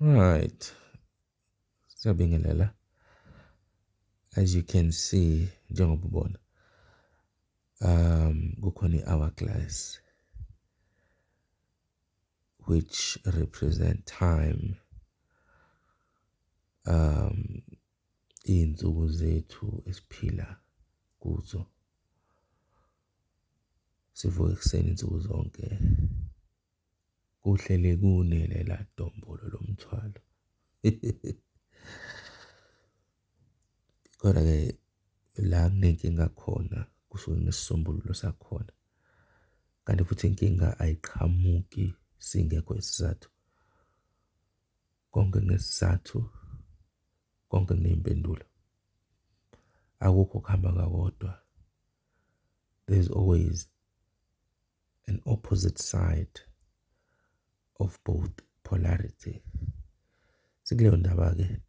Right. Siyabingelela. As you can see, njengoba ubona, kukhona i-hourglass which represent time, iy'nsuku zethu esiphila kuzo. Sivuka ekuseni insuku zonke, kuhlele kunele la dombolo lomthwalo. Kodwa-ke la kunenkinga khona kusuke nesisombululo sakhona. Kanti futhi inkinga ayiqhamuki singekho isizathu. Konke kunesizathu, konke kuney'mpendulo. Akukho kuhamba kakodwa. There's always an opposite side of both polarity. Sikuleyo ndaba-ke,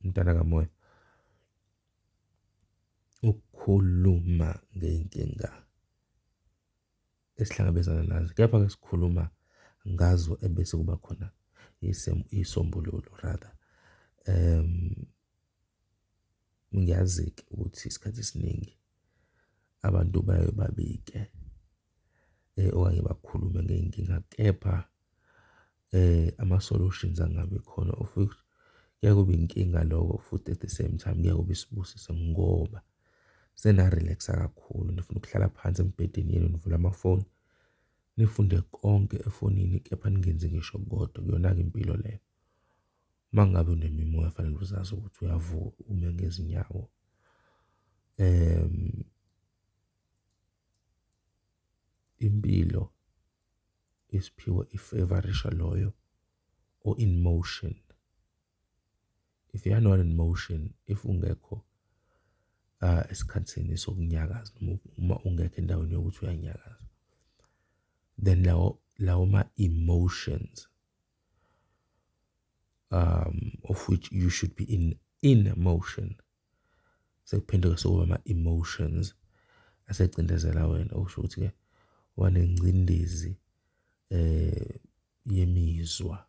mntwana kamoya, ukukhuluma ngey'nkinga esihlangabezana nazo, kepha-ke sikhuluma ngazo ebese kuba khona isombululo rather. Ngiyazi-ke ukuthi isikhathi esiningi abantu baye babike okanye bakhulume ngey'nkinga, kepha ama-solutions angabi khona. Futhi kuyaye kube inkinga lokho, futhi at the same time kuyaye kube isibusiso ngoba sena-relax-a kakhulu. Nifuna ukuhlala phansi embhedeni yenu, nivule amafoni, nifunde konke efonini, kepha ningenzi ngisho kodwa. Kuyona-ke impilo leyo. Uma ngabe unemimoya fanele uzazi ukuthi uyavuka ume ngezinyawo. Impilo isiphiwe ifavorisha loyo or in motion. If you are not in motion, if ungekho esikhathini sokunyakaza, uma ungekho endaweni yokuthi uyanyakaza, then lawo ma-emotions of which you should be in motion, sekuphenduka sekuba ama-emotions asecindezela wena. Okusho ukuthi-ke wanengcindezi yemizwa,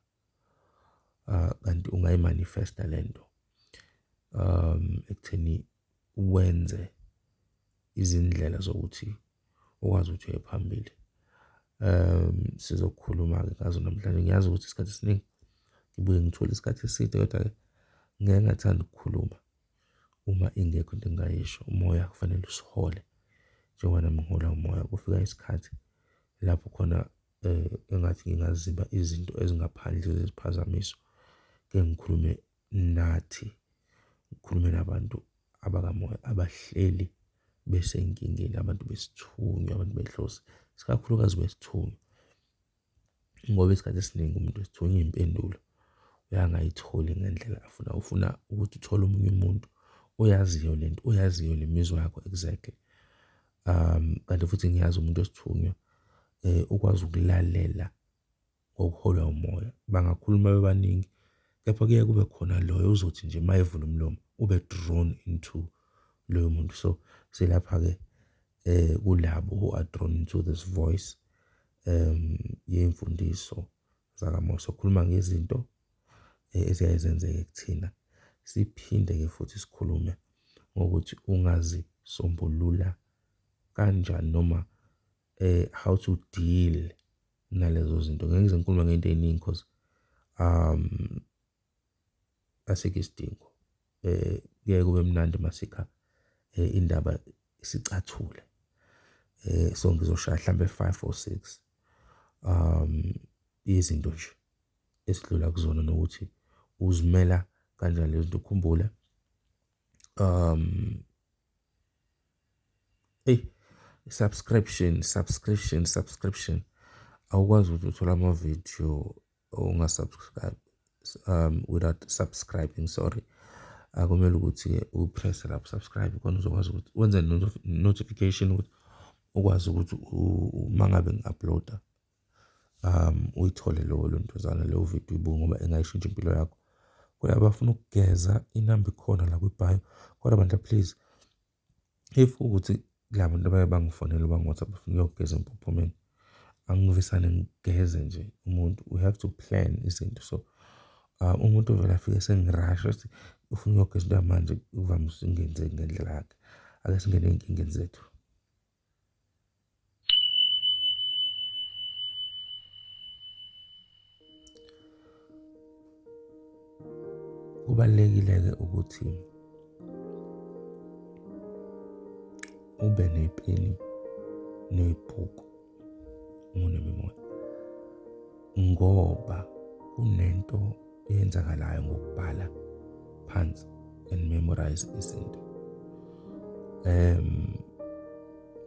kanti ungayimanifesta lento ekutheni wenze izindlela zokuthi ukwazi ukuthi uye phambili. Sizokhuluma-ke ngazo namhlanje. Ngiyazi ukuthi isikhathi esiningi ngibuye ngithole isikhathi eside, kodwa-ke ngeke ngathanda ukukhuluma uma ingekho into engingayisho. Umoya kufanele usihole njengoba nami ngihola umoya. Kufika isikhathi lapho khona engathi ngingazimba izinto ezingaphandle zeziphazamiso. Ke ngikhulume nathi, ngikhulume nabantu abakamoya abahleli besenkingeni, abantu besithunywa, abantu behlosi, isikakhulukazi besithunywa. Ngoba isikhathi esiningi umuntu wesithunywa iy'mpendulo uyangayitholi ngendlela afuna. Ufuna ukuthi uthole omunye umuntu oyaziyo lento, oyaziyo le mizwa yakho exactly. Kanti futhi ngiyazi umuntu wesithunywa ukwazi ukulalela ngokuholwa umoya. Bangakhuluma bebaningi, kepha kuye kube khona loyo uzothi nje uma evula umlomo ube drawn into loyo muntu. So silapha-ke kulabo who are drawn into this voice yey'mfundiso zakamoya. Sokhuluma ngezinto eziyaye zenzeke kuthina, siphinde-ke futhi sikhulume ngokuthi ungazisombulula kanjani, noma how to deal nalezo zinto. Ngeke ngize ngikhulume ngey'nto ey'ningi because asikho isidingo. Kuyaye kube mnandi masikha indaba sicathule. So ngizoshaya hlampe 5 or 6 izinto nje esidlula kuzona nokuthi uzimela kanjani lezi zinto. Ukhumbule subscription. Awukwazi ukuthi uthole amavidiyo ungasubscribe without subscribing. Sorry. Akumele ukuthi upress lapho subscribe khona uzokwazi ukuthi wenze notification ukuthi ukwazi ukuthi uma ngabe ngi-uploada uyithole leyo ntozana, leyo video uyibuke, ngoba engayishintsha impilo yakho. Kodwa abafuna ukugeza, inamba ikhona la kwibhayo. Kodwa bandla please, if ukuthi la bantu abaye bangifonela bangi-WhatsApp bafuna ukuyogeza empophomeni, angivisane ngigeze nje umuntu. We have to plan izinto. So Umuntu ovela afike sengirasha ukuthi ufuna ukuyogeza into manje uvamise ukungenzeki ngendlela yakhe. Ake singene ey'nkingeni zethu. Kubalulekile-ke ukuthi ube nepeni nebhuku uma unemimoya, ngoba kunento eyenzakalayo ngokubhala phansi and memorize izinto.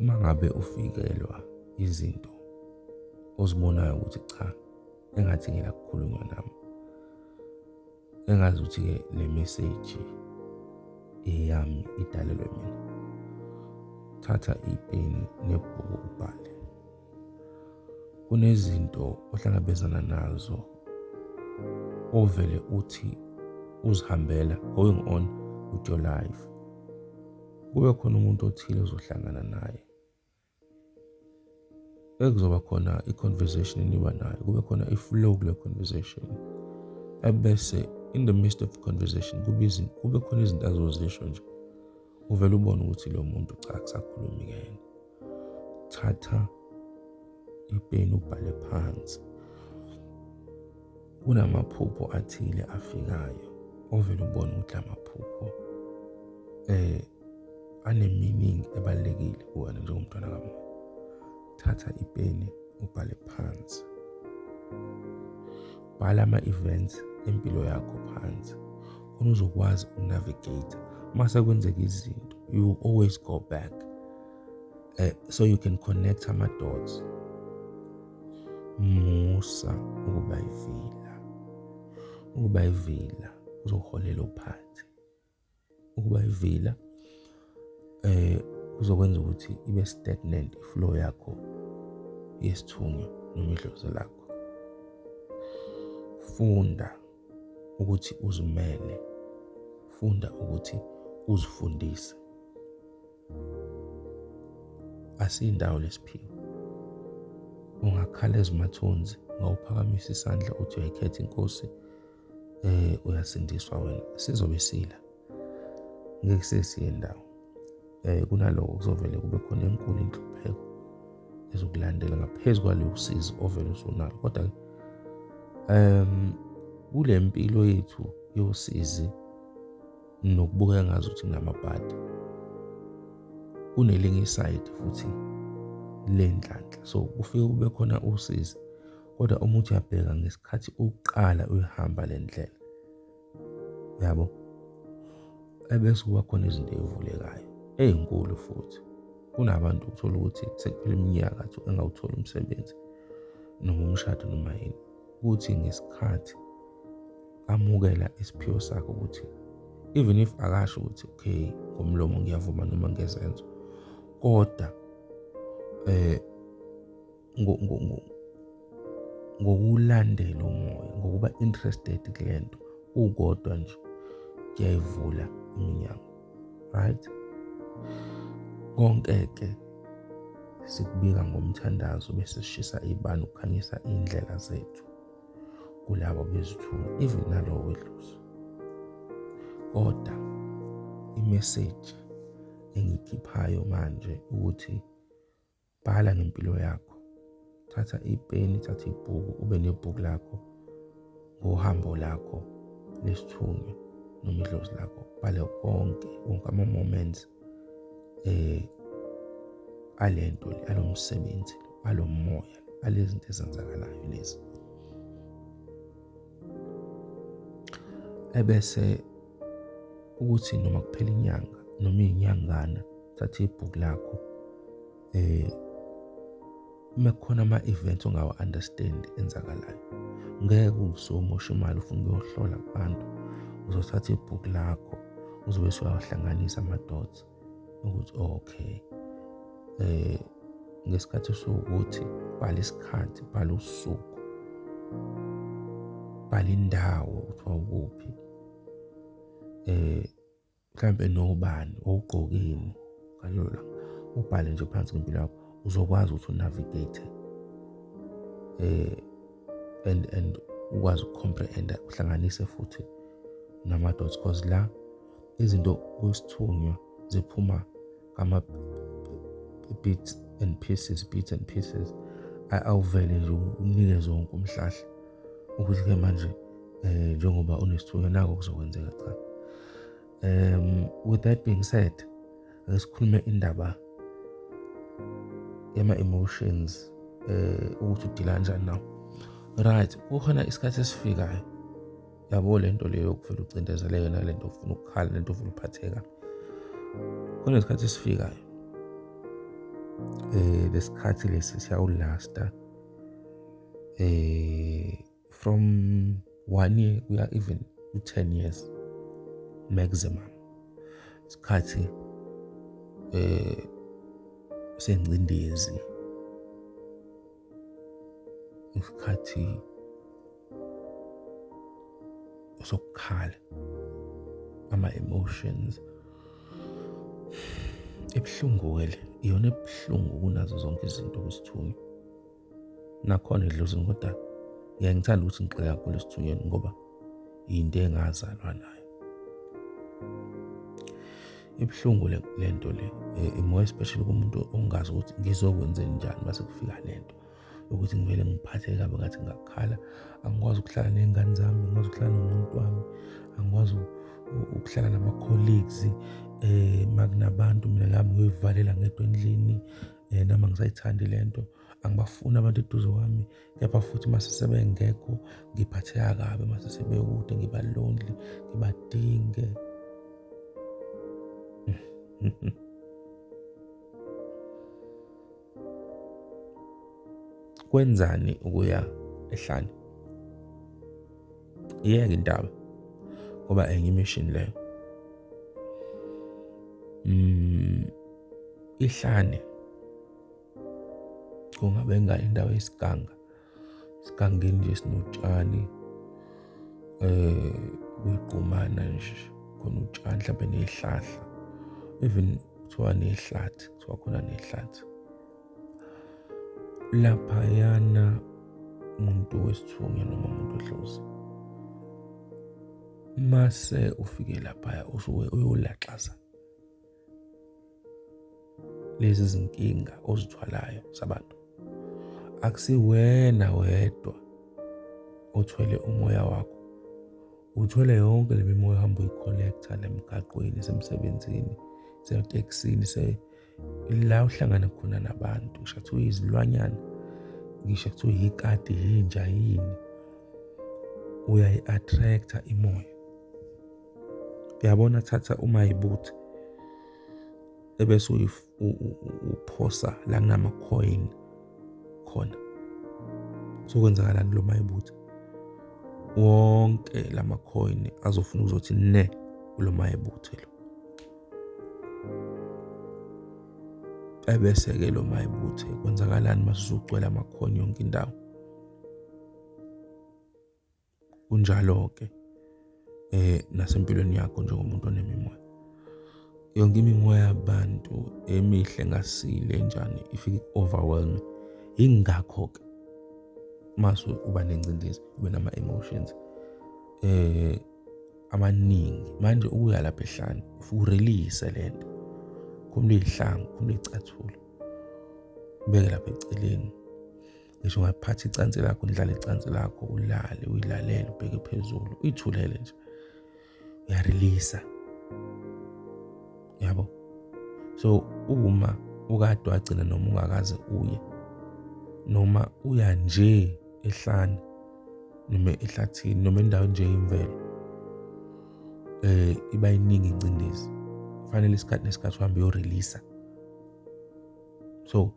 Uma ngabe ufikelwa izinto ozibonayo ukuthi cha, engathi ngeke kukhulunywa nami, engazi ukuthi-ke le message eyami idalelwe mina, thatha ipeni nebhuku ubhale. Kunezinto ohlangabezana nazo ovele uthi uzihambela, going on with your life. Kube khona umuntu othile ozohlangana naye, ekuzoba khona i-conversation eniba nayo, kube khona i-flow kule conversation, ebese in the midst of the conversation kube khona izinto azozisho nje, uvele ubone ukuthi lo muntu cha akusakhulumi yena. Thatha ipeni ubhale phansi. Kunamaphupho athile afikayo, ovele ubone ukuthi amaphupho ane-meaning ebalulekile kuwena njengomntwana kamoya. Thatha ipeni ubhale phansi. Bhala ama-events empilo yakho phansi khona uzokwazi ukunavigate mase kwenzeka izinto, you always go back, so you can connect ama-dots. Musa ukuba ivila kuzoholela uphansi. Ukuba ivila kuzokwenza ukuthi ibe stagnant iflow yakho yesithunywa noma idlozi lakho. Funda ukuthi uzimele, funda ukuthi uzifundise. Asiyindawo lesiphiwo. Ungakhala ezimathunzi, ungawuphakamisa isandla uthi uyayikhetha inkosi, uyasindiswa wena, sizobe sila, ngeke sesiye ndawo. Kunaloko kuzovele kube khona enkulu inhlupheko ezokulandela ngaphezu kwaleyo usizi ovele usunalo. Kodwa kule mpilo yethu yosizi nokubukeka ngazi ukuthi ngamabhadi, kunelinye iside futhi lendlanhla. So kufike kube khona usizi, kodwa uma uthi uyabheka ngesikhathi uqala uyihamba le ndlela, yabo, ebese kuba khona izinto ey'vulekayo ey'nkulu futhi. Kunabantu uthola ukuthi sekuphela iminyaka athi engawutholi umsebenzi noma umshado noma yini, ukuthi ngesikhathi amukela isiphiwo sakho ukuthi even if akasho ukuthi okay ngomlomo ngiyavuma noma ngezenzo, kodwa ngokulandela umoya, ngokuba interested kule nto, ukodwa nje kuyayivula iminyango, right? Konke-ke sikubika ngomthandazo bese sishisa ibani ukukhanyisa iy'ndlela zethu kulabo bezithunywa, even nalowo wedlozi. Kodwa i-message engiyikhiphayo manje ukuthi bhala ngempilo yakho. Thatha ipeni, thatha ibhuku, ube nebhuku lakho ngohambo lakho lesithunywa noma idlozi lakho. Bhale wonke ama-moments alento le, alomsebenzi, alomoya, alezinto ezenzakalayo lezi. Ebese ukuthi noma kuphela inyanga noma iy'nyangana, thatha ibhuku lakho, mekhona ama-events ongawa-understand enzakalayo, ngeke usomosha imali ufuna ukuyohlola abantu. Uzothatha ibhuku lakho uzobe usuyawahlanganisa ama-dots ukuthi okay, ngesikhathi usukuthi, bhala isikhathi, bhala usuku, bhala indawo ukuthi wawukuphi, mhlampe nobani, wawugqokeni ngalolo langa, ubhale nje phansi ngempilo yakho, uzokwazi ukuthi unavigate and ukwazi uku-comprehend uhlanganise futhi nama-dots because la izinto kusithunywa ziphuma bits and pieces awuvele nje unikeze wonke umhlahla ukuthi-ke manje njengoba unesithunywa nako kuzokwenzeka cha. With that being said, ake sikhulume indaba yama-emotions ukuthi udila kanjani nawo. Right, kukhona isikhathi esifikayo yabo lento leyo yokuvela ucindezeleke nalento ufuna ukukhala nento ufuna ukuphatheka. Kunesikhathi esifikayo lesikhathi lesi siyawulasta from 1 year kuya even to 10 years maximum. Isikhathi sengcindezi, isikhathi sokukhala, ama-emotions. Ebuhlungu-ke le, iyona ebuhlungu kunazo zonke izinto kwisithunywa. Nakhona edlozini kodwa ngiyake ngithanda ukuthi ngigxile kakhulu esithunyweni ngoba yinto engazalwa nayo. Ibuhlungu lento le, more especially kumuntu ongazi ukuthi ngizokwenzeni njani mase kufika lento ukuthi ngivele ngiphathe kabi ngathi ngakhala. Angikwazi ukuhlala ney'ngane zami, angikwazi ukuhlala nomuntu wami, angikwazi ukuhlala nama-colleagues. Makunabantu mina ngami ngiyoyivalela ngedwa endlini, nami angisayithandi lento, angibafuni abantu eduze kwami. Kepha futhi mase sebengekho ngiphatheka kabi, mase sebekude ngiba lonely, ngibadinge. Kwenzani ukuya ehlane? Iyeke indaba ngoba enye imishini leyo. Ihlane kungabe indawo yesiganga. Isigangeni nje sinotshani kuyigqumana nje khona utshani mhlawumbe ney'hlahla, even kuthiwa ney'hlathi, kuthiwa khona ney'hlathi. Laphayana umuntu wesithunywa noma umuntu wedlozi mase ufike laphaya usuke uyolaxaza lezi zinkinga ozithwalayo zabantu. Akusiwena wedwa othwele umoya wakho, uthwele yonke le mimoya ohamba uyi-collector emgaqweni, semsebenzini, setekisini, la uhlangana khona nabantu. Ngisho kuthiwa izilwanyana, ngisho kuthiwa yikati, yinja, yini, uyayi-attract-a imoya. Uyabona, thatha umayibuthe ebese uphosa la kunama-coin khona. Sokwenzakalani lo mayibuthe? Wonke lama-coin azofuna uzothi ne kulo mayibuthe lo. Ebese-ke lo mayibuthe kwenzakalani mase usugcwele ama-coin yonke indawo? Kunjalo-ke nasempilweni yakho njengomuntu onemimoya. Yonke imimoya yabantu emihle engasile njani ifike overwhelm. Ingakho-ke mase uba nengcindezi, ube nama-emotions amaningi. Manje ukuya lapha ehlane ufike urelease lento, khumula iy'hlangu, khumula iy'cathulo, ubeke lapha eceleni. Ngisho ungaphatha icansi lakho, udlale icansi lakho, ulale, uyilalele, ubheke phezulu, uyithulele nje, uyareleasa. Yabo? So uma ukade wagcina noma ungakaze uye, noma uya nje ehlane noma ehlathini noma endaweni nje yemvelo, iba yiningi ingcindezi. Kufanele isikhathi nesikhathi uhambe uyoreleasa. So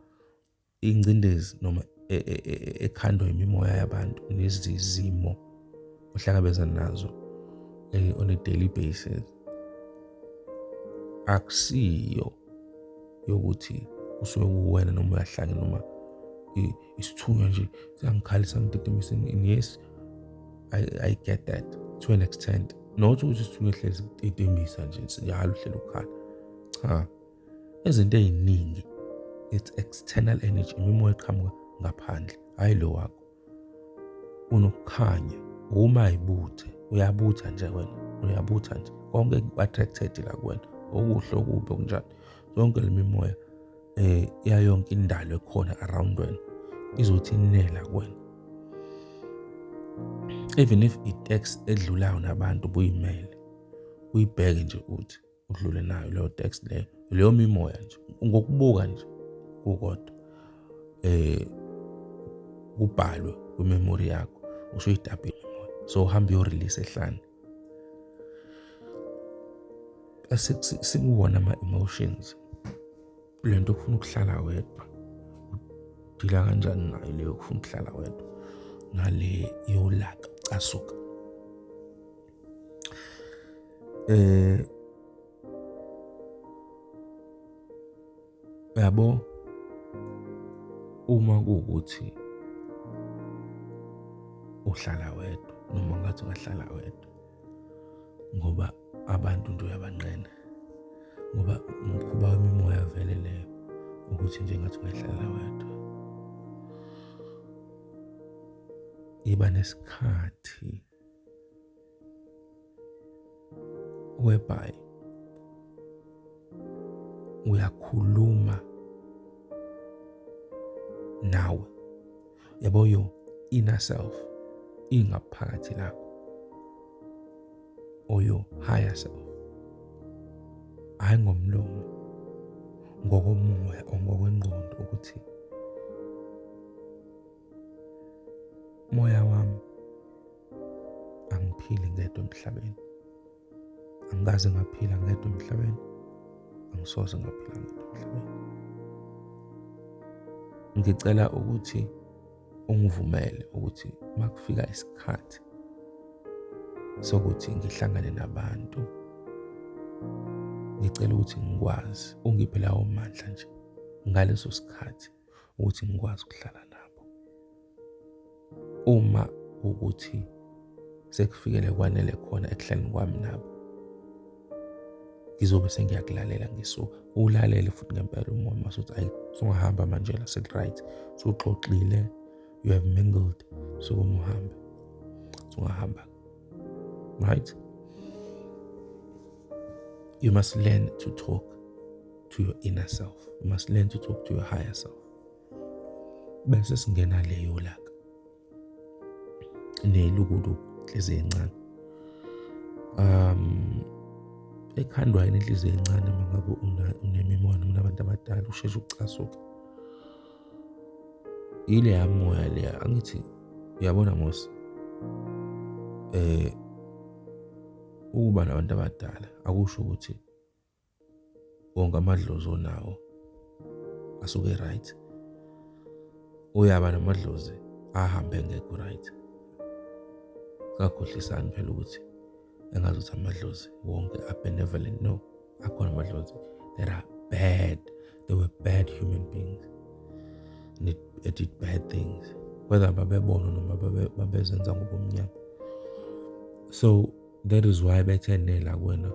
ingcindezi noma ekhandwa imimoya yabantu nezizimo ohlangabezana nazo on a daily basis, akusiyo yokuthi usuke uwena noma uyahlanya noma isithunywa nje siyangikhalisa ngididimisa. Yes, I get that to an extent. Not ukuthi isithunywa ehlezi kudidimisa nje siyalo uhlelo ukukhala. Cha, izinto ey'ningi it's external energy, imimoya eqhamuka ngaphandle, hayi lo wakho. unokukhanya, uma ibuthe, uyabutha nje wena, uyabutha nje. Konke ku-attracted la kuwena, okuhle okubi okunjani. Zonke le mimoya yayonke indalo ekhona around wena izothi inela kuwena. Even if i-text edlulayo nabantu buyimele, uyibheke nje uthi udlule nayo leyo text leyo mimoya nje, ngokubuka nje kukodwa kubhalwe kwi-memory yakho, usuyidabhile imimoya. So uhambe uyorelease ehlane. Sikuwona ama-emotions, lento okufuna ukuhlala wedwa, udila kanjani nayo leyo okufuna ukuhlala wedwa, ngale yolaka ucasuka. Yabo, uma kuwukuthi uhlala wedwa noma ngathi ungahlala wedwa, ngoba abantu nje uyabanqena, ngoba umkhuba wemimoya vele leyo ukuthi nje ngathi ungahlala wedwa. Iba nesikhathi whereby uyakhuluma nawe, yabo, your inner self, ingaphakathi lakho, or your higher self, hayi ngomlomo, ngokomoya or ngokwengqondo, ukuthi moya wami angiphili ngedwa emhlabeni, angikaze ngaphila ngedwa emhlabeni, angisoze ngaphila ngedwa emhlabeni. Ngicela ukuthi ungivumele ukuthi makufika isikhathi sokuthi ngihlangane nabantu, ngicela ukuthi ngikwazi, ungiphe lawo mandla nje ngaleso sikhathi ukuthi ngikwazi ukuhlala nabo. Uma ukuthi sekufikele kwanele khona ekuhlaleni kwami nabo, ngizobe sengiyakulalela ngisuka. Ulalele futhi ngempela umoya masuthi ayi, sungahamba manje la, seli-right, suxoxile, you have mingled, sukuma uhambe, sungahamba. Right? You must learn to talk to your inner self. You must learn to talk to your higher self. Bese singena leyo laka nelukuluku, inhliziyo encane. Ekhandwa yini inhliziyo encane mangabe unemimoya noma unabantu abadala, usheshe ucasuke. Ile yamoya leya, angithi uyabona Mos, ukuba nabantu abadala akusho ukuthi wonke amadlozi onawo asuke right. Uyaba namadlozi ahambe ngekho right. Kakhohlisani phela ukuthi engazuthi amadlozi wonke benevolent. No, akhona amadlozi that are bad. They were bad human beings. They did bad things, whether babebona noma babezenza ngobumnyama. So that is why bethenela kuwena,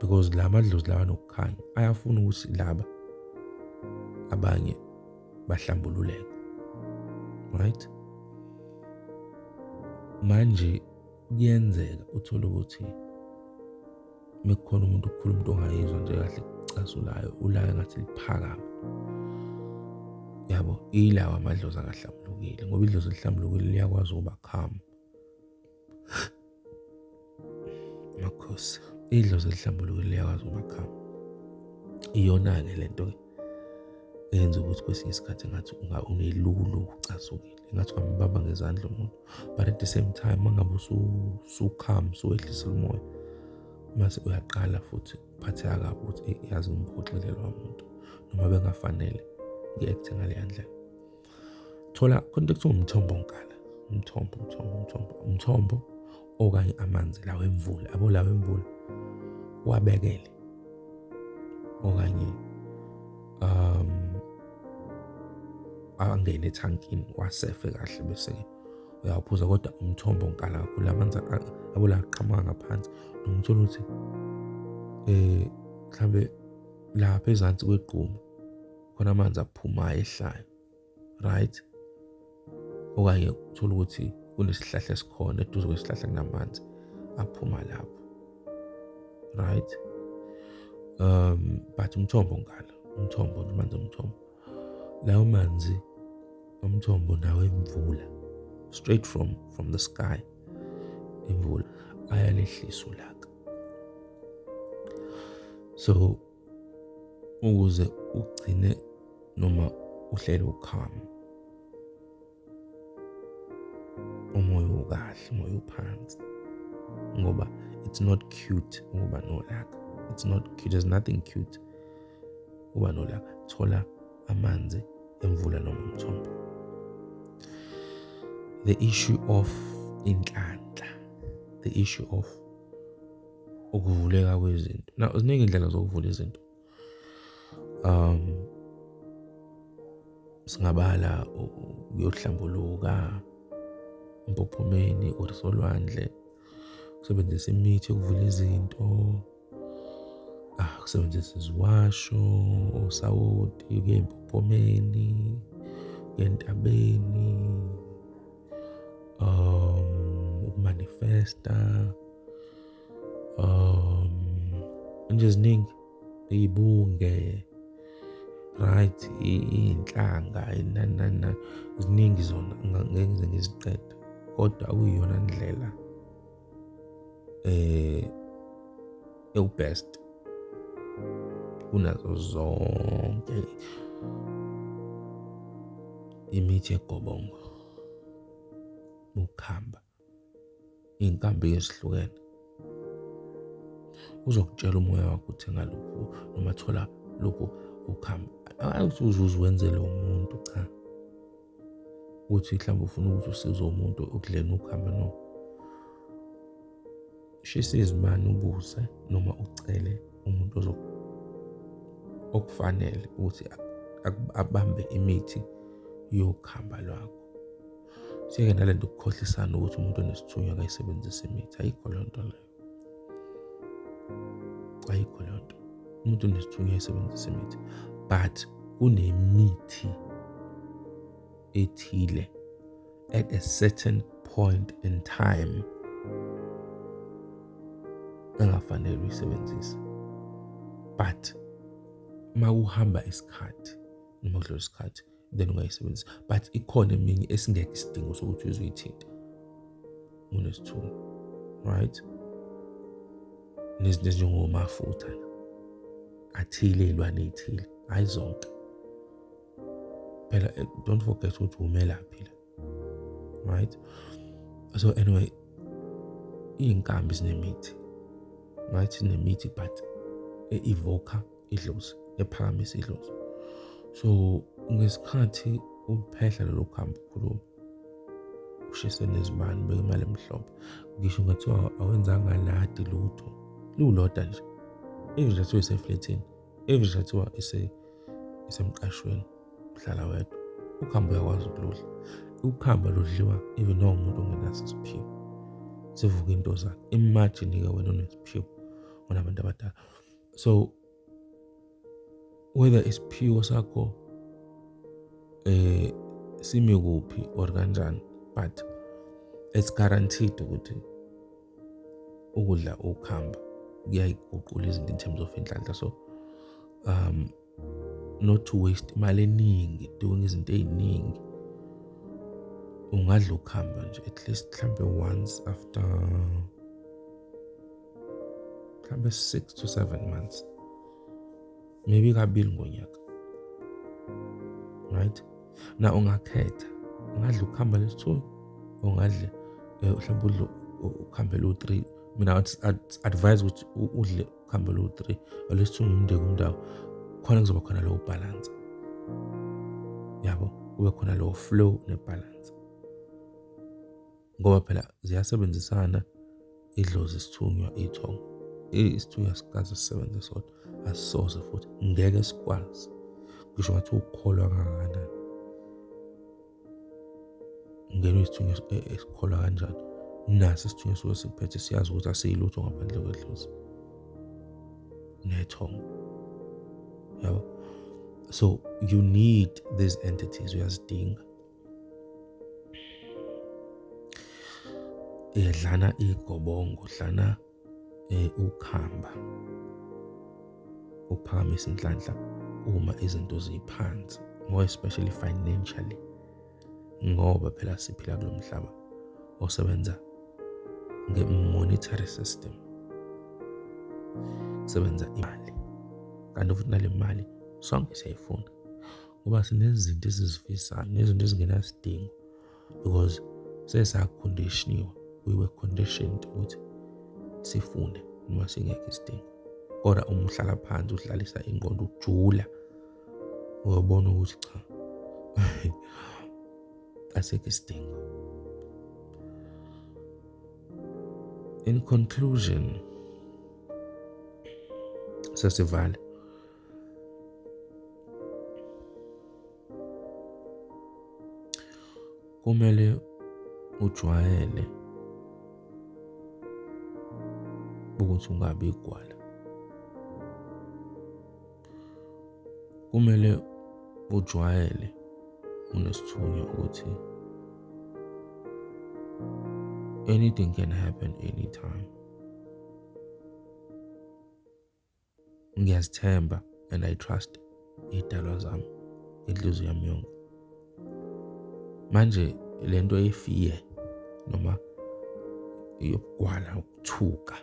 because la madlozi lawa nokukhanya ayafuna ukuthi laba abanye bahlambululeke. Right? Manje kuyenzeka uthole ukuthi mekukhona umuntu ukukhuluma into ongayizwa nje kahle kucasulayo, ulaya ngathi liphakama. Yabo, ilawa amadlozi akahlambulukile, ngoba idlozi elihlambulukile liyakwazi ukuba calm. Makhosi, idlozi elihlambulukile liyakwazi ukuba calm. Iyona-ke lento eyenza ukuthi kwesinye isikhathi engathi unelukuluku ucasukile, engathi kwambamba ngezandla umuntu, but at the same time mangabe usukham, usuwehlisa umoya, mase uyaqala futhi uphatheka kabi ukuthi yazi ngiphoxile lo muntu, noma bengafanele ngi-act ngaleya ndlela. Thola konke kuthiwa umthombonkala, umthombo okanye amanzi lawa emvula, abo lawa emvula wabekele, okanye angene ethankini wasefe kahle, bese uyawuphuza. Kodwa umthombo onkala kakhulu, amanzi abola aqhamuka ngaphansi, nokuthola ukuthi mhlambe lapha ezansi kwegqumu khona amanzi aphumayo ehlayo. Right? okanye uthola ukuthi kunesihlahla esikhona eduze kwesihlahla kunamanzi aphuma lapho, right? But umthombo ngala, amanzi omthombo, lawo manzi omthombo nawo emvula, straight from the sky, imvula ayalehlisa ulaka. So ukuze ugcine noma uhlele ukhama, umoya ukahle, umoya uphansi, ngoba it's not cute ukuba nolaka. It's not cute. There's nothing cute ukuba nolaka. Thola amanzi emvula noma umthombo. The issue of inhlanhla, the issue of ukuvuleka kwezinto. Now ziningi indlela zokuvula izinto. Singabala uyohlambuluka empophomeni or solwandle, ukusebenzisa imithi yokuvula izinto, ukusebenzisa iziwasho, osawoti, ukuya empophomeni, ukuya entabeni, ukumanifesta, nje ziningi, iy'bunge, right, iy'nhlanga, inani, ziningi zona, ngeke ngize ngiziqede, kodwa akuyiyona ndlela ewu-best kunazo zonke imithi yegobongo, ukuhamba, iy'nkambi ezihlukene. Uzokutshela umoya wakho uthenga lokhu noma thola lokhu ukuhamba. Awuzuze wenzele umuntu, cha. Uthi mhlawumbe ufuna ukuthi usize umuntu ukudleni ukuhamba, no. Shisa izimani ubuze noma ucele umuntu okufanele ukuthi abambe imithi yokuhamba lwakho. Siyeke nalento ukukhohlisana ukuthi umuntu onesithunywa akayisebenzise imithi. Ayikho leyo nto leyo. Ayikho leyo nto. Umuntu onesithunywa ayisebenzise imithi. But kunemithi ethile at a certain point in time engafanele uyisebenzise. But uma uhamba isikhathi noma kudlula isikhathi then ungayisebenzisa. But ikhona eminye esingekho isidingo sokuthi uzoyithinta unesithunywa, right? Nezinto ezinjengomafutha athile, iy'lwane ey'thile, hhayi zonke. Phela don't forget ukuthi umelaphi la, right? So anyway, iy'nkambi zinemithi, right? Zinemithi but evoca idlozi, ephakamisa idlozi. So ngesikhathi uphehla lelo khambi ukhuluma, ushise nezibani, ubeke imali emhlophe, ngisho ngathiwa awenzanga ladi lutho, luloda nje, even ngathiwa iseflethini, even ngathiwa isemqashweni, uhlala wedwa, ukhambi uyakwazi ukuludla. Ukhamba ludliwa even noma umuntu ongenaso isiphiwo, sivuka into zakhe. Imagine-ke wena onesiphiwo, onabantu abadala. So whether isiphiwo sakho simi kuphi or kanjani, but it's guaranteed ukuthi ukudla ukuhamba kuyayiguqula izinto in terms of inhlanhla. So not to waste imali eningi doing izinto ey'ningi. Ungadla ukuhamba nje at least mhlambe once after mhlambe 6 to 7 months, maybe kabili ngonyaka, right? Na ungakhetha, ungadla ukuhamba lesithunywa, ungadle mhlawumbe udle ukuhamba lu-3. Mina I'd advise ukuthi udle ukuhamba lu-3 lesithunywa umndeni kumdawo, khona kuzoba khona lowo balance, yabo, kube khona lowo flow nebalance, ngoba phela ziyasebenzisana idlozi, isithunywa, ithongo. Isithunywa sikaze sisebenze sodwa, asisoze futhi ngeke sikwazi. Ngisho ngathi ukholwa kangakanani, ngenwe isithunywa esikholwa kanjani, naso isithunywa suke siphethe, siyazi ukuthi asiyilutho ngaphandle kwedlozi nethongo, yabo. So you need these entities, uyazidinga. dlana igobongo, dlana ukhamba, uphakamisa inhlanhla uma izinto ziphansi, more especially financially, ngoba phela siphila kulo mhlaba osebenza nge-monetary system, kusebenza imali, kanti futhi nale mali sonke siyayifuna ngoba sinezinto esizifisayo nezinto ezingenasidingo because sesakonditioniwe, we were conditioned ukuthi sifune noma singekho isidingo. Kodwa uma uhlala phansi udlalisa ingqondo ujula, uyabona ukuthi cha asekho isidingo. In conclusion, sesivala, kumele ujwayele ukuthi ungabi igwala. Kumele ujwayele unesithunywa ukuthi anything can happen anytime. Ngiyazithemba and I trust iy'dalwa zami, inhliziyo yami yonke. Manje lento yefiye noma yokugwala, ukuthuka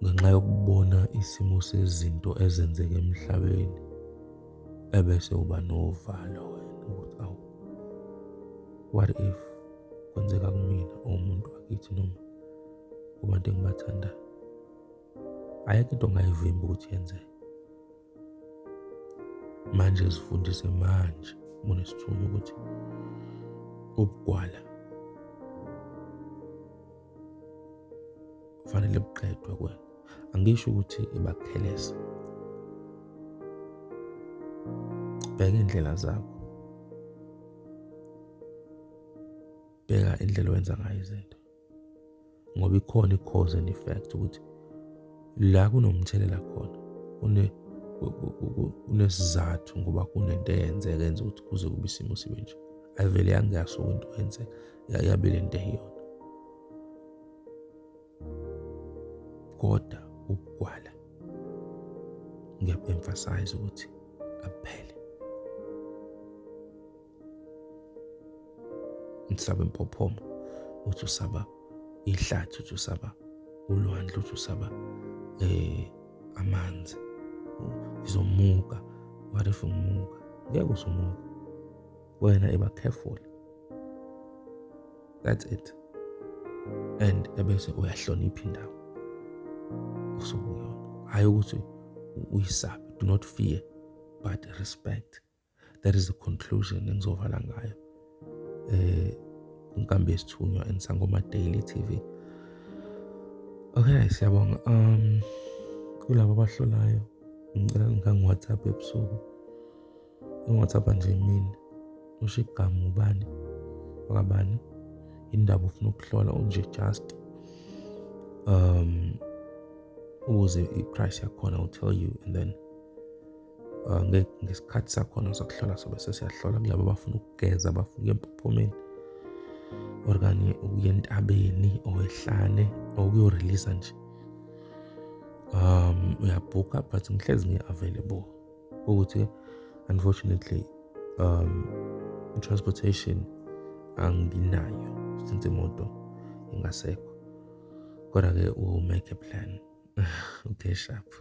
ngenxa yokubona isimo sezinto ezenzeka emhlabeni, ebese uba novalo wena ukuthi awu, what if kwenzeka kumina umuntu wakithi noma kubantu engibathandayo? Ayikho into ongayivimba ukuthi yenzeke. Manje zifundise manje unesithunywa ukuthi ubugwala kufanele buqedwe kuwena. Angisho ukuthi ibakukhelesa, bheka indlela zakho, bheka indlela owenza ngayo izinto, ngoba ikhona i-cause and effect ukuthi la kunomthelela khona kunesizathu, ngoba kunento eyenzeka enza ukuthi kuze kube isimo sibe nje. Ayivele yangasuka into yenzeka yabe lento eyiyona. Kodwa ubugwala ngiyabu-emphasize ukuthi abuphele. Usaba impophoma, uthi usaba ihlathi, uthi usaba ulwandle, uthi usaba amanzi, ngizomuka. What if umuka? Ngeke usumuka. Wena eba careful. That's it. And ebese uyahlonipha indawo osukuyona. Hayi ukuthi uyisabe. Do not fear, but respect. That is the conclusion engizovala ngayo inkambi yesithunywa eNsangoma Daily TV. Okay, siyabonga. Kulabo abahlolayo ngicela ngangi-WhatsApp ebusuku. WhatsApp nje mina usho igama ubani wakabani, indaba ufuna ukuhlola unje just ubuze i-price yakhona, I'll tell you, and then ngesikhathi sakhona sokuhlola sobe sesiyahlola kulabo abafuna ukugeza, abafuna ukuya empophomeni okanye ukuya entabeni or ehlane or ukuyoreleasa nje. Uyabhukha, but ngihlezi ngi-available ukuthi unfortunately transportation anginayo since imoto ingasekho, kodwa-ke we'll make a plan. Okay, sharp.